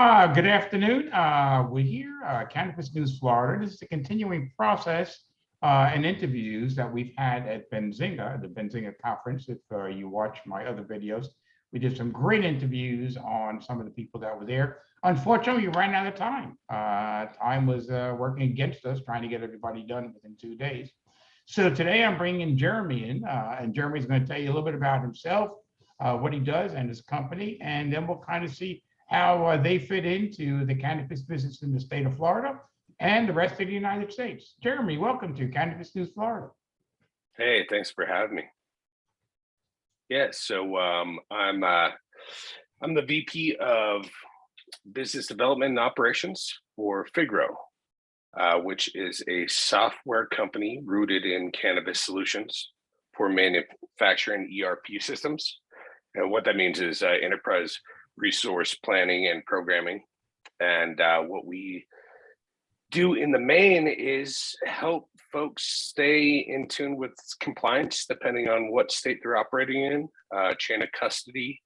Good afternoon. We're here, Cannabis News Florida. This is a continuing process and interviews that we've had at Benzinga, the Benzinga conference. If you watch my other videos, we did some great interviews on some of the people that were there. Unfortunately, we ran out of time. Time was working against us, trying to get everybody done within 2 days. So today I'm bringing Jeremy in, and Jeremy's going to tell you a little bit about himself, what he does and his company, and then we'll kind of see how they fit into the cannabis business in the state of Florida and the rest of the United States. Jeremy, welcome to Cannabis News Florida. Hey, thanks for having me. Yeah, so I'm the VP of Business Development and Operations for Figgro, which is a software company rooted in cannabis solutions for manufacturing ERP systems. And what that means is enterprise resource planning and programming. And what we do in the main is help folks stay in tune with compliance, depending on what state they're operating in, chain of custody,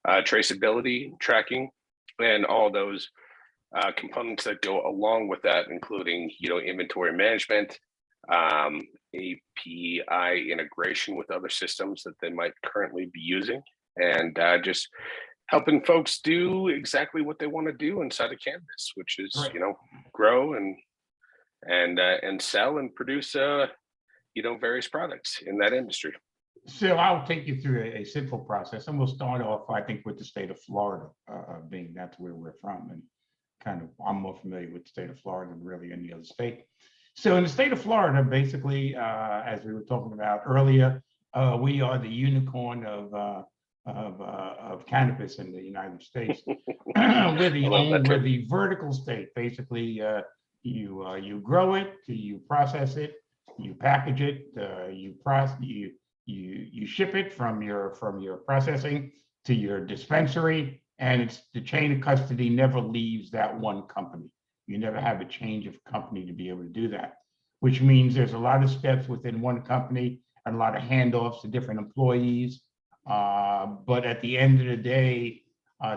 traceability, tracking, and all those components that go along with that, including, inventory management, API integration with other systems that they might currently be using, and just helping folks do exactly what they want to do inside of cannabis, which is, Right. Grow and sell and produce, various products in that industry. So I'll take you through a simple process, and we'll start off, I think, with the state of Florida, being that's where we're from, and kind of I'm more familiar with the state of Florida than really any other state. So in the state of Florida, basically, as we were talking about earlier, we are the unicorn of cannabis in the United States. We're the vertical state. Basically, you grow it, you process it, you package it, you ship it from your processing to your dispensary, and it's the chain of custody never leaves that one company. You never have a change of company to be able to do that, which means there's a lot of steps within one company and a lot of handoffs to different employees. But at the end of the day,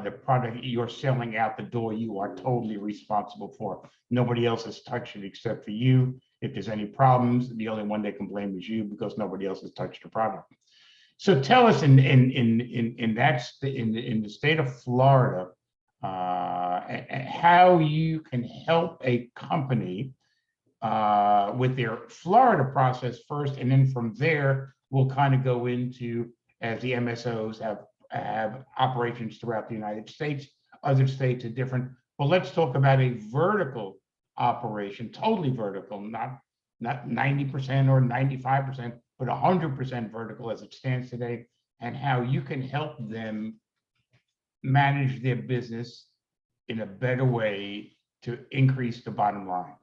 the product you're selling out the door, you are totally responsible for. Nobody else has touched it except for you. If there's any problems, the only one they can blame is you because nobody else has touched the product. So tell us in the state of Florida, how you can help a company with their Florida process first, and then from there we'll kind of go into, as the MSOs have operations throughout the United States. Other states are different. But let's talk about a vertical operation, totally vertical, not 90% or 95%, but 100% vertical as it stands today, and how you can help them manage their business in a better way to increase the bottom line.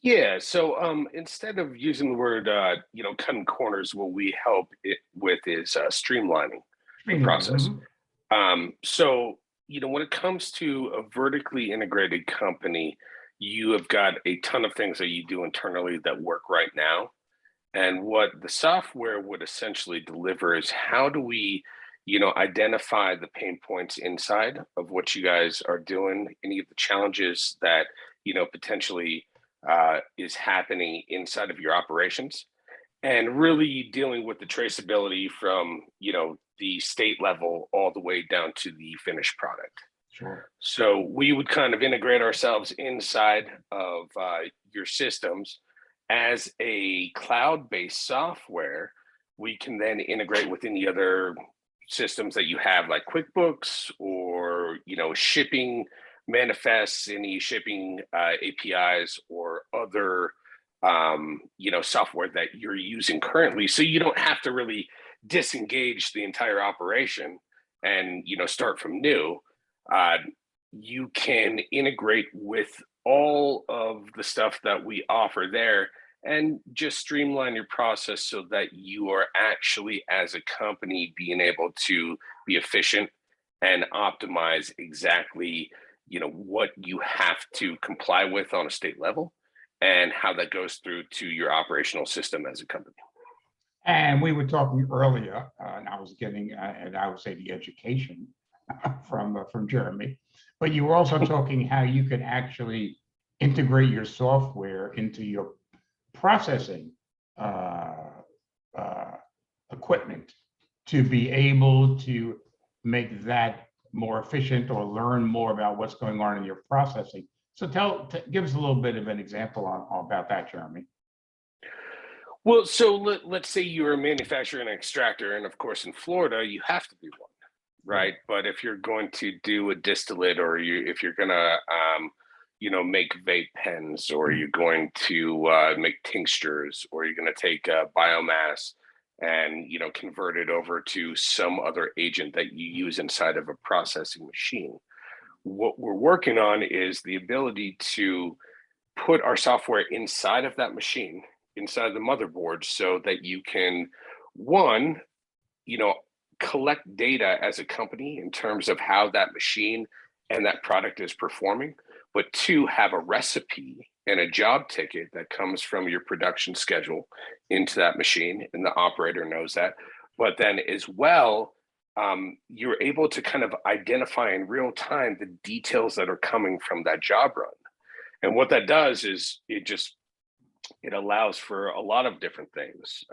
Yeah, so instead of using the word, cutting corners, what we help it with is streamlining the process. So, when it comes to a vertically integrated company, you have got a ton of things that you do internally that work right now. And what the software would essentially deliver is how do we, identify the pain points inside of what you guys are doing, any of the challenges that, potentially is happening inside of your operations, and really dealing with the traceability from, the state level all the way down to the finished product. Sure. So we would kind of integrate ourselves inside of your systems as a cloud-based software. We can then integrate with any other systems that you have, like QuickBooks or, shipping manifests, any shipping APIs or other, software that you're using currently. So you don't have to really disengage the entire operation and, start from new. You can integrate with all of the stuff that we offer there and just streamline your process so that you are actually, as a company, being able to be efficient and optimize exactly, what you have to comply with on a state level and how that goes through to your operational system as a company. And we were talking earlier, and I was getting, and I would say the education from Jeremy, but you were also talking how you could actually integrate your software into your processing uh, uh, equipment to be able to make that more efficient or learn more about what's going on in your processing. So give us a little bit of an example about that, Jeremy. Well, so let's say you're a manufacturer and extractor, and of course in Florida you have to be one, right? But if you're going to do a distillate, or if you're gonna make vape pens, or you're going to make tinctures, or you're going to take biomass and convert it over to some other agent that you use inside of a processing machine. What we're working on is the ability to put our software inside of that machine, inside the motherboard, so that you can, one, collect data as a company in terms of how that machine and that product is performing, but two, have a recipe and a job ticket that comes from your production schedule into that machine, and the operator knows that. But then as well, you're able to kind of identify in real time the details that are coming from that job run. And what that does is it allows for a lot of different things.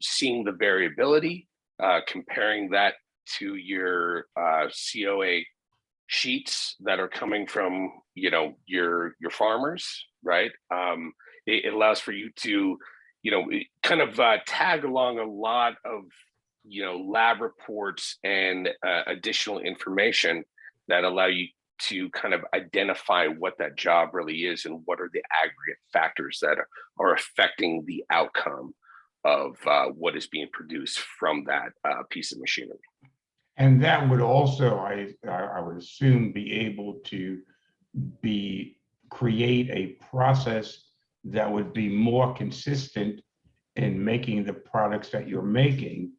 Seeing the variability, comparing that to your COA sheets that are coming from your farmers, right? It allows for you to kind of tag along a lot of lab reports and additional information that allow you to kind of identify what that job really is and what are the aggregate factors that are affecting the outcome of what is being produced from that piece of machinery. And that would also, I would assume, be able to create a process that would be more consistent in making the products that you're making,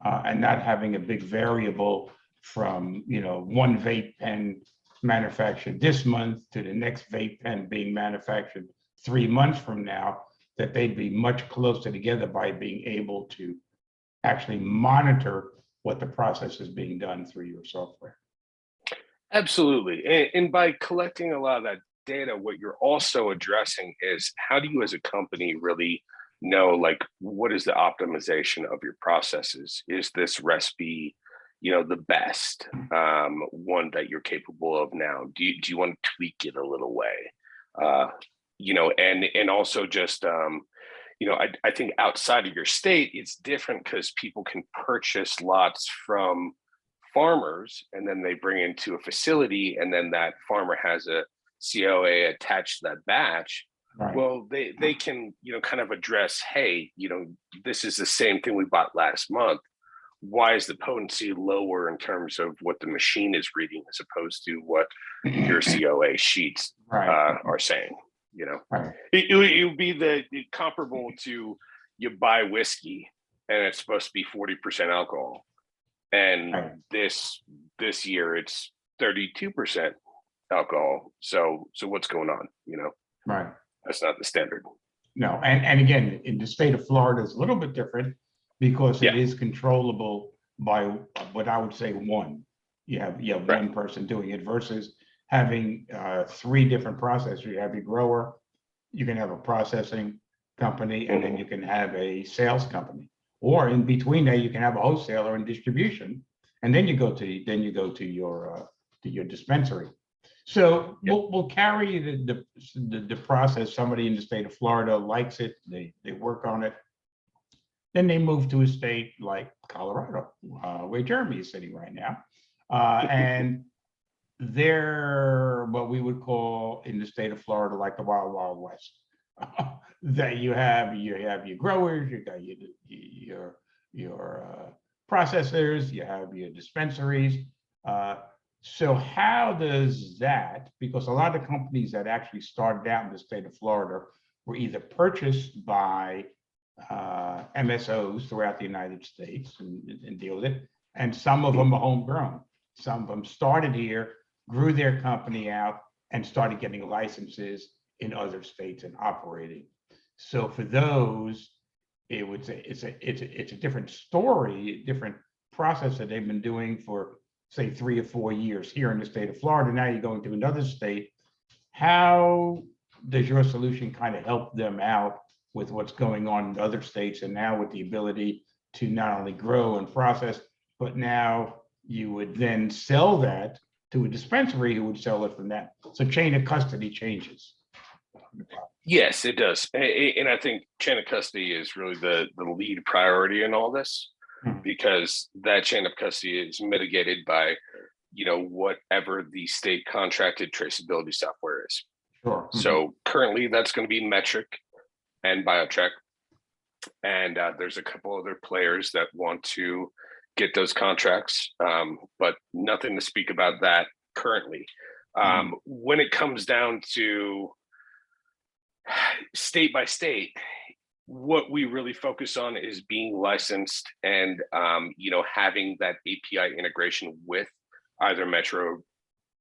and not having a big variable from one vape pen manufactured this month to the next vape pen being manufactured 3 months from now, that they'd be much closer together by being able to actually monitor what the process is being done through your software. Absolutely. And by collecting a lot of that data, what you're also addressing is, how do you as a company really know, like, what is the optimization of your processes? Is this recipe the best one that you're capable of now? Do you want to tweak it a little way? And also just I think outside of your state, it's different because people can purchase lots from farmers, and then they bring into a facility, and then that farmer has a COA attached to that batch. Right. Well, they can kind of address, hey, this is the same thing we bought last month. Why is the potency lower in terms of what the machine is reading as opposed to what your COA sheets are saying? Right. It would be the comparable to, you buy whiskey and it's supposed to be 40% alcohol, and this year it's 32% alcohol. So what's going on? Right. That's not the standard. No, and again, in the state of Florida, it's a little bit different because it is controllable by what I would say one. You have one person doing it versus having 3 different processors. You have your grower, you can have a processing company, and then you can have a sales company, or in between that you can have a wholesaler and distribution, and then you go to your dispensary. So we'll carry the process. Somebody in the state of Florida likes it, they work on it, then they move to a state like Colorado, where Jeremy is sitting right now, and they're what we would call in the state of Florida like the Wild Wild West. That you have your growers, you got your processors, you have your dispensaries. So how does that, because a lot of companies that actually started out in the state of Florida were either purchased by MSOs throughout the United States and deal with it, and some of them are homegrown. Some of them started here, grew their company out, and started getting licenses in other states and operating. So for those, it's a different story, a different process that they've been doing for say 3 or 4 years here in the state of Florida. Now you're going to another state. How does your solution kind of help them out with what's going on in other states, and now with the ability to not only grow and process, but now you would then sell that to a dispensary who would sell it from that. So chain of custody changes. Yes, it does. And I think chain of custody is really the lead priority in all this, because that chain of custody is mitigated by, whatever the state contracted traceability software is. Sure. So currently that's going to be Metric and BioTrack. And there's a couple other players that want to get those contracts, but nothing to speak about that currently. When it comes down to state by state, what we really focus on is being licensed and having that API integration with either Metric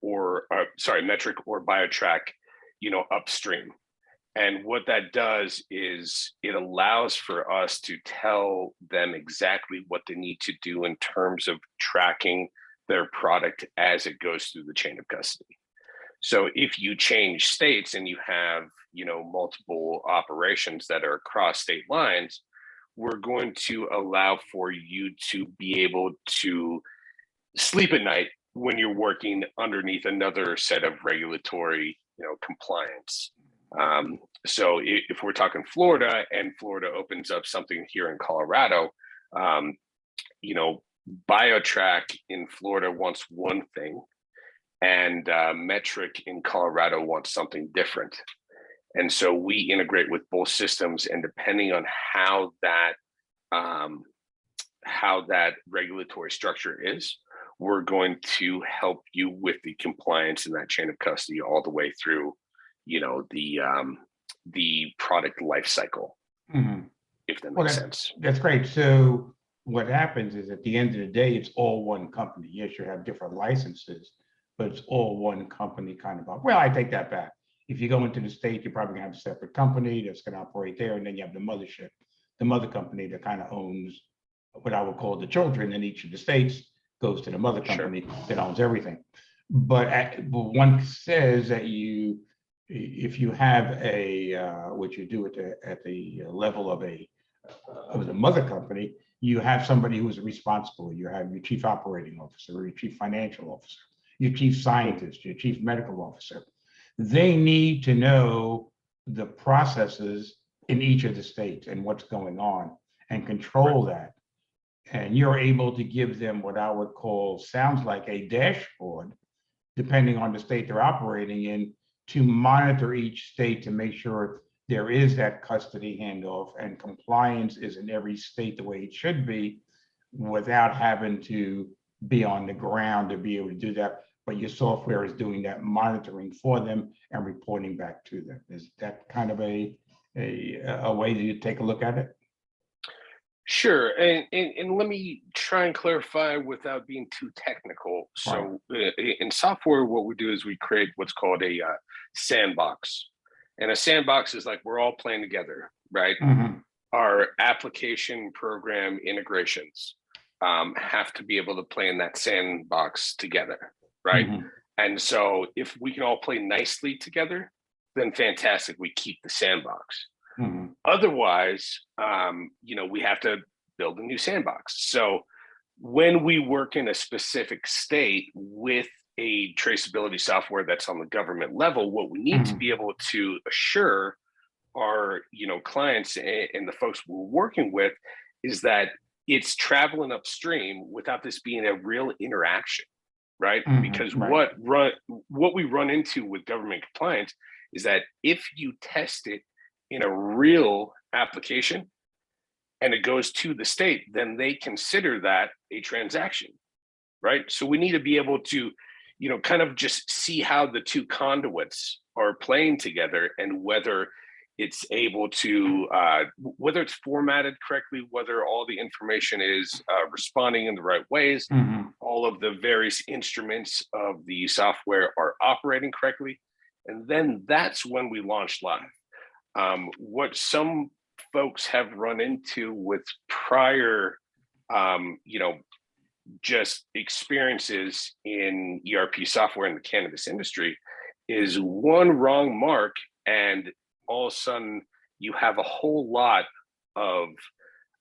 or BioTrack, upstream. And what that does is it allows for us to tell them exactly what they need to do in terms of tracking their product as it goes through the chain of custody. So if you change states and you have, multiple operations that are across state lines, we're going to allow for you to be able to sleep at night when you're working underneath another set of regulatory, compliance. So if we're talking Florida and Florida opens up something here in Colorado, BioTrack in Florida wants one thing, and Metric in Colorado wants something different. And so we integrate with both systems, and depending on how that regulatory structure is, we're going to help you with the compliance in that chain of custody all the way through, the product life cycle, if that makes sense. That's great. So what happens is, at the end of the day, it's all one company. Yes, you have different licenses, but it's all one company kind of. Well, I take that back. If you go into the state, you're probably gonna have a separate company that's gonna operate there, and then you have the mothership, the mother company that kind of owns what I would call the children in each of the states, goes to the mother company that owns everything. But one says that if you have what you do at the level of the mother company, you have somebody who is responsible. You have your chief operating officer, or your chief financial officer, your chief scientist, your chief medical officer. They need to know the processes in each of the states and what's going on, and control that. And you're able to give them what I would call, sounds like a dashboard, depending on the state they're operating in, to monitor each state to make sure there is that custody handoff and compliance is in every state the way it should be, without having to be on the ground to be able to do that. But your software is doing that monitoring for them and reporting back to them. Is that kind of a way that you take a look at it? Sure, and let me try and clarify without being too technical. So in software, what we do is we create what's called a sandbox. And a sandbox is like we're all playing together, right? Our application program integrations have to be able to play in that sandbox together, right? And so if we can all play nicely together, then fantastic, we keep the sandbox. Otherwise, we have to build a new sandbox. So when we work in a specific state with a traceability software that's on the government level, what we need to be able to assure our clients and the folks we're working with is that it's traveling upstream without this being a real interaction, right? Because what we run into with government compliance is that if you test it in a real application and it goes to the state, then they consider that a transaction, right? So we need to be able to, kind of just see how the two conduits are playing together, and whether it's able to, whether it's formatted correctly, whether all the information is responding in the right ways, all of the various instruments of the software are operating correctly. And then that's when we launch live. What some folks have run into with prior, just experiences in ERP software in the cannabis industry is one wrong mark, and all of a sudden you have a whole lot of,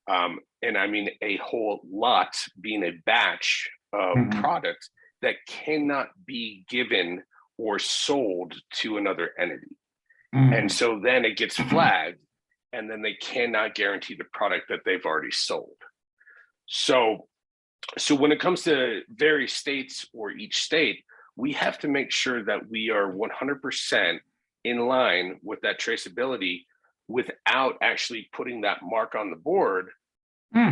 and I mean a whole lot being a batch of product that cannot be given or sold to another entity. And so then it gets flagged, and then they cannot guarantee the product that they've already sold. So when it comes to various states or each state, we have to make sure that we are 100% in line with that traceability without actually putting that mark on the board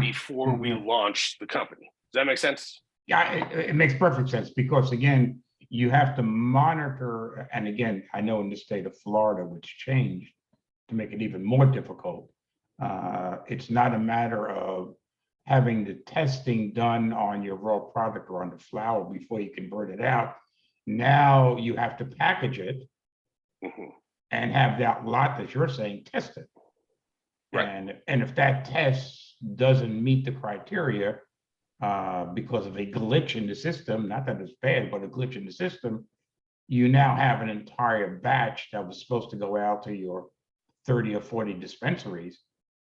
before we launch the company. Does that make sense? Yeah, it makes perfect sense, because again, you have to monitor, and again, I know in the state of Florida, which changed to make it even more difficult, it's not a matter of having the testing done on your raw product or on the flower before you convert it out. Now you have to package it and have that lot that you're saying tested. Right. And if that test doesn't meet the criteria because of a glitch in the system, not that it's bad, but a glitch in the system, you now have an entire batch that was supposed to go out to your 30 or 40 dispensaries,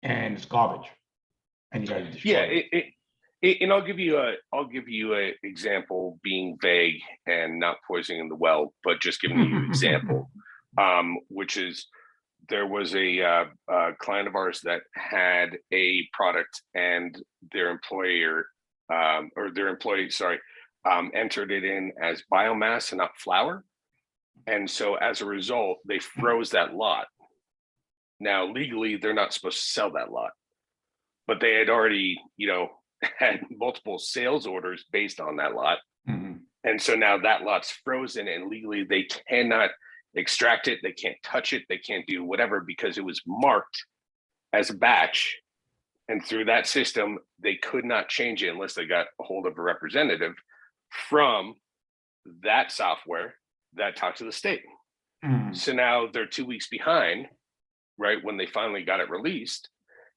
and it's garbage. And you got to destroy it. And I'll give you an example, being vague and not poisoning the well, but just giving you an example, which is, there was a client of ours that had a product, and their employee, entered it in as biomass and not flour. And so as a result, they froze that lot. Now, legally, they're not supposed to sell that lot, but they had already, had multiple sales orders based on that lot. And so now that lot's frozen, and legally they cannot extract it. They can't touch it. They can't do whatever, because it was marked as a batch. And through that system, they could not change it unless they got a hold of a representative from that software that talked to the state. So now they're 2 weeks behind, right? When they finally got it released.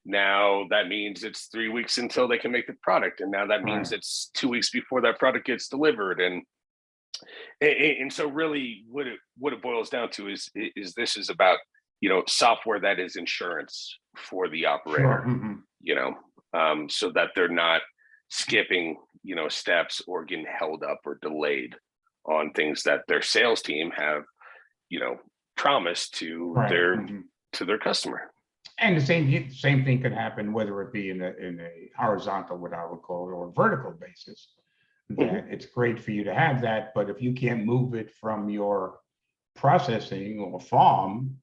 Now that means it's 3 weeks until they can make the product. And now that means it's 2 weeks before that product gets delivered. And so really what it boils down to is this is about, software that is insurance for the operator, so that they're not skipping, steps or getting held up or delayed on things that their sales team have, promised to their customer. And the same thing could happen, whether it be in a horizontal, what I would call it, or a vertical basis. That it's great for you to have that, but if you can't move it from your processing or farm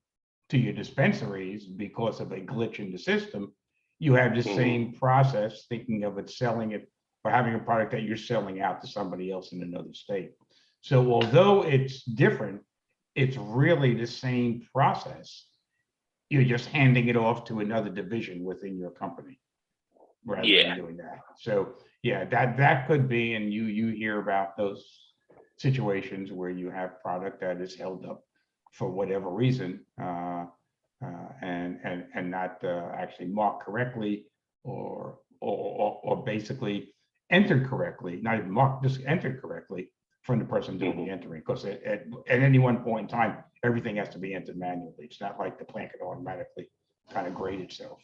to your dispensaries because of a glitch in the system, you have the same process, thinking of it, selling it, or having a product that you're selling out to somebody else in another state. So although it's different, it's really the same process. You're just handing it off to another division within your company rather than doing that. So yeah, that could be, and you hear about those situations where you have product that is held up for whatever reason, and not actually marked correctly, or basically entered correctly, not even marked, just entered correctly from the person doing the entering. Because at any one point in time, everything has to be entered manually. It's not like the plant can automatically kind of grade itself.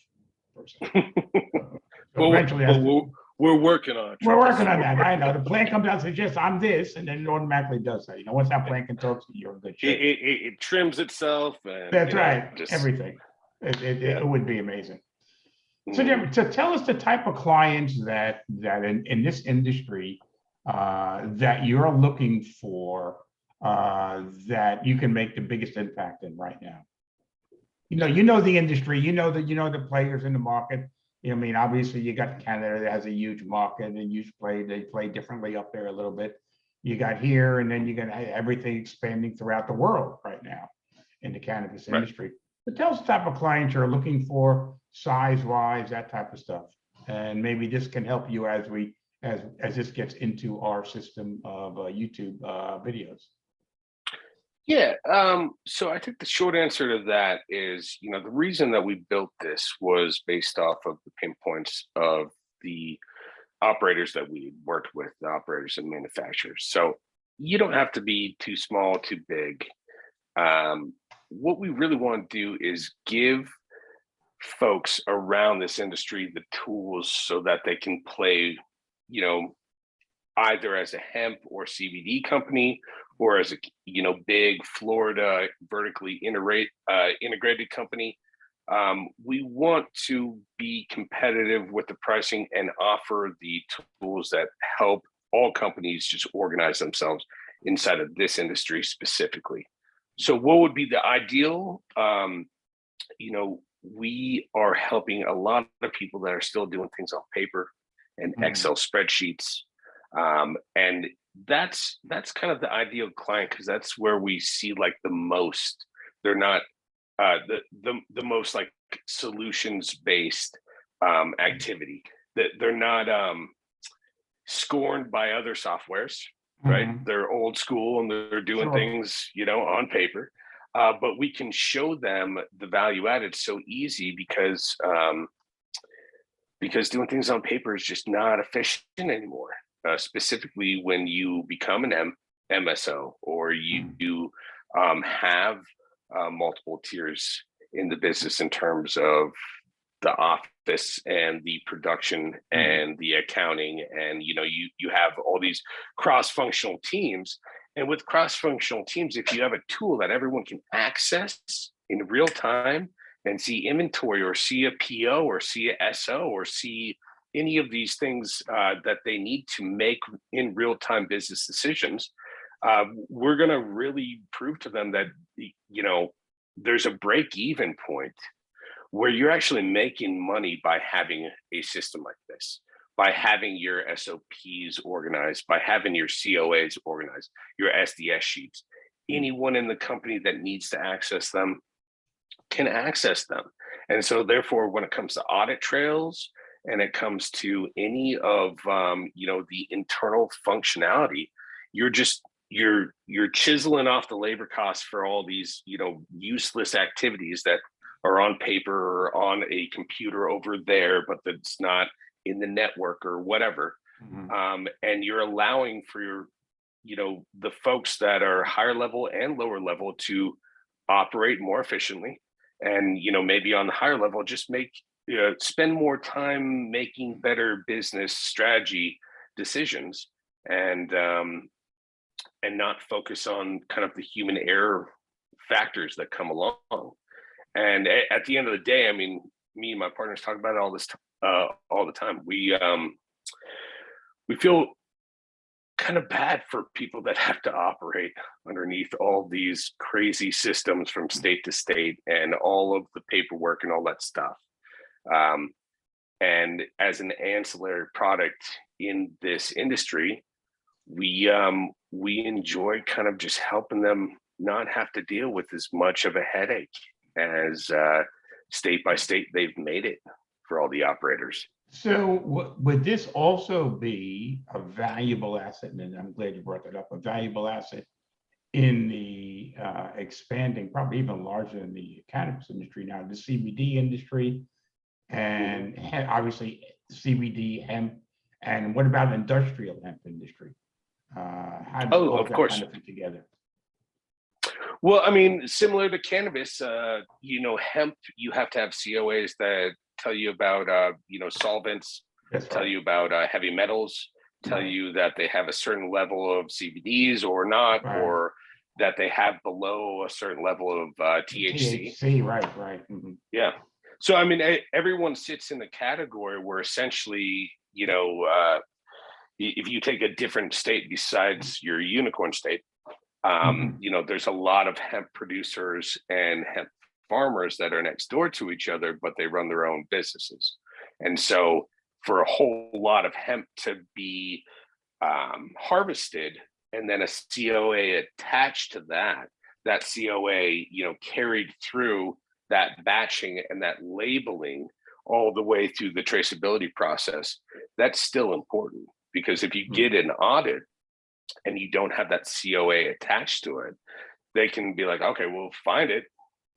So eventually, we're working on it. We're working on that. I know the plant comes out and says, "Yes, I'm this," and then it automatically does that. Once that plant can talk to you, you're in good shape. It trims itself. And, that's right. Everything. It would be amazing. So, Jeremy, so tell us the type of clients that in this industry that you're looking for, that you can make the biggest impact in right now. You know the industry. You know the players in the market. I mean, obviously, you got Canada that has a huge market, and they play differently up there a little bit. You got here, and then you got everything expanding throughout the world right now in the cannabis industry. But tell us the type of clients you're looking for, size-wise, that type of stuff, and maybe this can help you as this gets into our system of YouTube videos. Yeah. So I think the short answer to that is, the reason that we built this was based off of the pinpoints of the operators that we worked with, the operators and manufacturers. So you don't have to be too small, too big. What we really want to do is give folks around this industry the tools so that they can play, you know, either as a hemp or CBD company, or as a big Florida vertically integrated company. We want to be competitive with the pricing and offer the tools that help all companies just organize themselves inside of this industry specifically. So what would be the ideal? We are helping a lot of people that are still doing things on paper and Excel spreadsheets. And that's kind of the ideal client, because that's where we see like the most. They're not the most like solutions based activity. That they're not scorned by other softwares, right? They're old school and they're doing things, on paper. But we can show them the value added so easy because doing things on paper is just not efficient anymore. Specifically when you become an MSO, or you have multiple tiers in the business in terms of the office and the production and the accounting, and you have all these cross-functional teams. And with cross-functional teams, if you have a tool that everyone can access in real time and see inventory, or see a PO, or see a SO, or see any of these things that they need to make in real-time business decisions, we're going to really prove to them that, there's a break-even point where you're actually making money by having a system like this, by having your SOPs organized, by having your COAs organized, your SDS sheets. Anyone in the company that needs to access them can access them. And so therefore, when it comes to audit trails, and it comes to any of the internal functionality, you're chiseling off the labor costs for all these useless activities that are on paper or on a computer over there, but that's not in the network or whatever. And you're allowing for the folks that are higher level and lower level to operate more efficiently, and maybe on the higher level just spend more time making better business strategy decisions, and not focus on kind of the human error factors that come along. And at the end of the day, I mean, me and my partners talk about it all the time. We feel kind of bad for people that have to operate underneath all these crazy systems from state to state, and all of the paperwork and all that stuff. And as an ancillary product in this industry, we enjoy kind of just helping them not have to deal with as much of a headache as state by state they've made it for all the operators. So would this also be a valuable asset, and I'm glad you brought that up, a valuable asset in the expanding, probably even larger than the cannabis industry now, the CBD industry, and obviously CBD, hemp, and what about industrial hemp industry? How does all that kind of fit together? Well, I mean, similar to cannabis, hemp, you have to have COAs that tell you about, solvents, tell you about heavy metals, tell you that they have a certain level of CBDs or not, or that they have below a certain level of THC. THC, right. Yeah. So, I mean, everyone sits in the category where essentially, if you take a different state besides your unicorn state, there's a lot of hemp producers and hemp farmers that are next door to each other, but they run their own businesses. And so for a whole lot of hemp to be harvested, and then a COA attached to that COA, carried through that batching and that labeling all the way through the traceability process, that's still important. Because if you get an audit and you don't have that COA attached to it, they can be like, okay, we'll find it.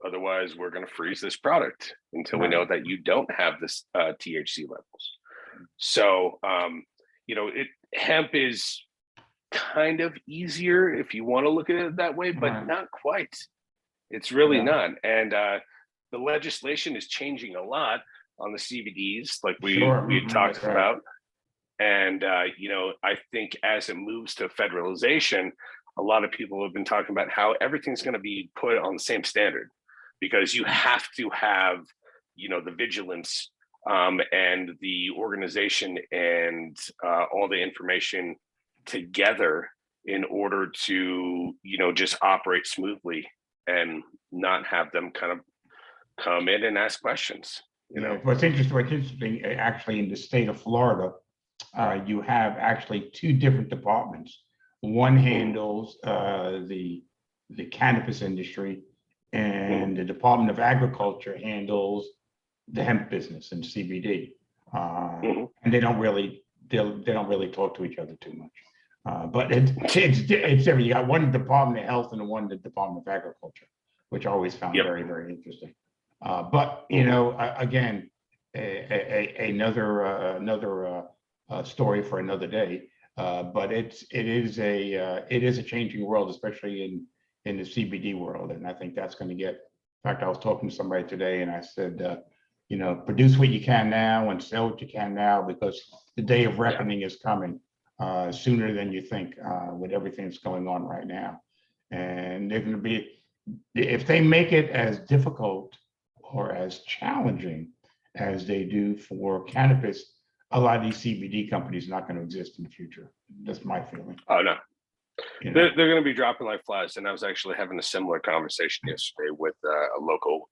Otherwise, we're going to freeze this product until we know that you don't have this THC levels. So hemp is kind of easier if you want to look at it that way, but Right. not quite. It's really Yeah. not. And the legislation is changing a lot on the CBDs, like we Sure. had That's talked right. about. And I think as it moves to federalization, a lot of people have been talking about how everything's going to be put on the same standard, because you have to have, the vigilance and the organization and all the information together in order to, just operate smoothly and not have them kind of come in and ask questions, Yeah. What's interesting, actually, in the state of Florida, you have actually two different departments. One Mhm, handles the cannabis industry, mhm, and the Department of Agriculture handles the hemp business and CBD. mhm. And they don't really talk to each other too much. But it's different. You got one Department of Health and one the Department of Agriculture, which I always found Yep. very, very interesting. But Mhm. again, another story for another day. But it is a changing world, especially in the CBD world, and I think that's going to get. In fact, I was talking to somebody today, and I said, produce what you can now and sell what you can now, because the day of Yeah. reckoning is coming sooner than you think, with everything that's going on right now. And they're going to be, if they make it as difficult or as challenging as they do for cannabis, a lot of these CBD companies are not going to exist in the future. That's my feeling. Oh no, You they're, know, they're going to be dropping like flies. And I was actually having a similar conversation yesterday with a local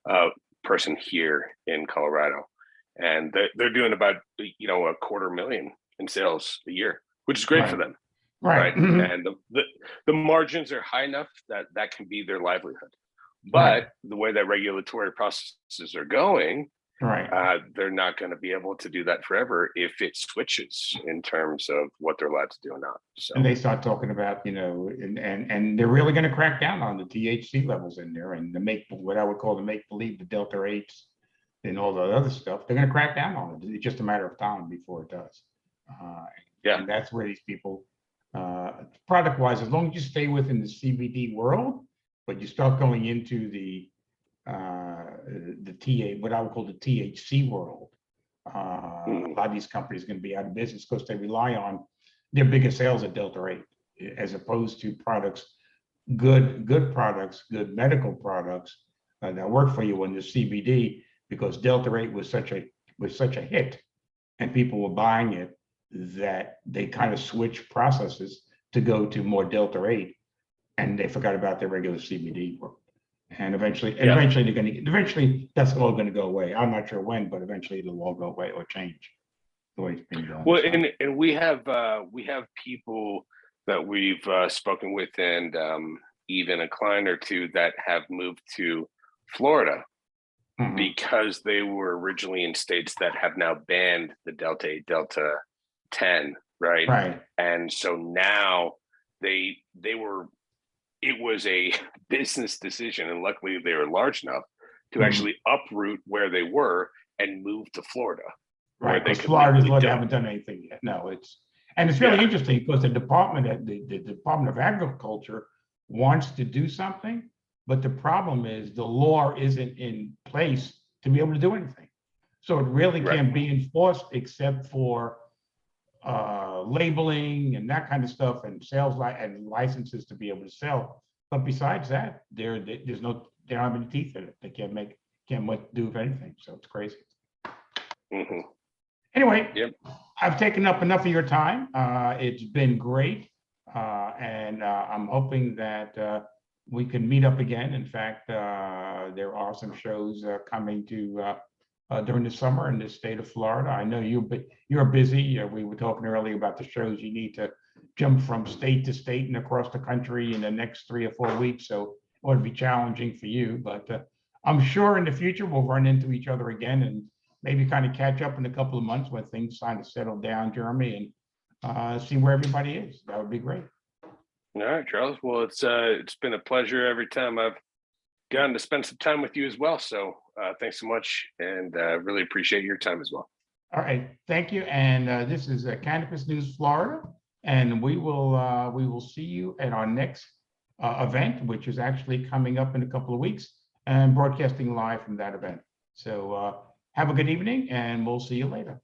uh, person here in Colorado, and they're doing about $250,000 in sales a year, which is great for right, them, right, right? And the margins are high enough that that can be their livelihood. right, But the way that regulatory processes are going, right. they're not going to be able to do that forever if it switches in terms of what they're allowed to do or not. And So they start talking about, and they're really going to crack down on the THC levels in there, and what I would call the make believe, the Delta 8s and all the other stuff. They're going to crack down on it. It's just a matter of time before it does. Uh, yeah, and that's where these people, product wise, as long as you stay within the CBD world, but you start going into what I would call the THC world, a mhm, lot of these companies are going to be out of business because they rely on their biggest sales at Delta 8, as opposed to products, good products, good medical products that work for you in the CBD, because Delta 8 was such a hit and people were buying it, that they kind of switched processes to go to more Delta 8, and they forgot about their regular CBD work. And eventually, and yeah. eventually eventually that's all going to go away. I'm not sure when, but eventually it'll all go away or change the way it's being done. Well, So and we have people that we've spoken with, and even a client or two that have moved to Florida mhm. because they were originally in states that have now banned the Delta 8, Delta 10, right? Right. And so now they were it was a business decision, and luckily they were large enough to Mhm. actually uproot where they were and move to Florida, where Right, they because could Florida's legally law, they do it. haven't done anything yet. No, and it's really Yeah, interesting because the Department of Agriculture wants to do something, but the problem is the law isn't in place to be able to do anything. So it really right. can't be enforced except for labeling and that kind of stuff, and and licenses to be able to sell. But besides that, they don't have any teeth in it. They can't do anything. So it's crazy. Hmm. Anyway, Yep. I've taken up enough of your time. It's been great. And I'm hoping that we can meet up again. In fact, there are some shows coming during the summer in the state of Florida. I know you're busy. We were talking earlier about the shows you need to jump from state to state and across the country in the next 3 or 4 weeks. So it would be challenging for you, but I'm sure in the future we'll run into each other again and maybe kind of catch up in a couple of months when things kind of settle down, Jeremy, and see where everybody is. That would be great. All right, Charles. Well, it's been a pleasure every time I've gotten to spend some time with you as well. So thanks so much, and really appreciate your time as well. All right, thank you. And this is Cannabis News Florida, and we will see you at our next event, which is actually coming up in a couple of weeks, and broadcasting live from that event. So have a good evening, and we'll see you later.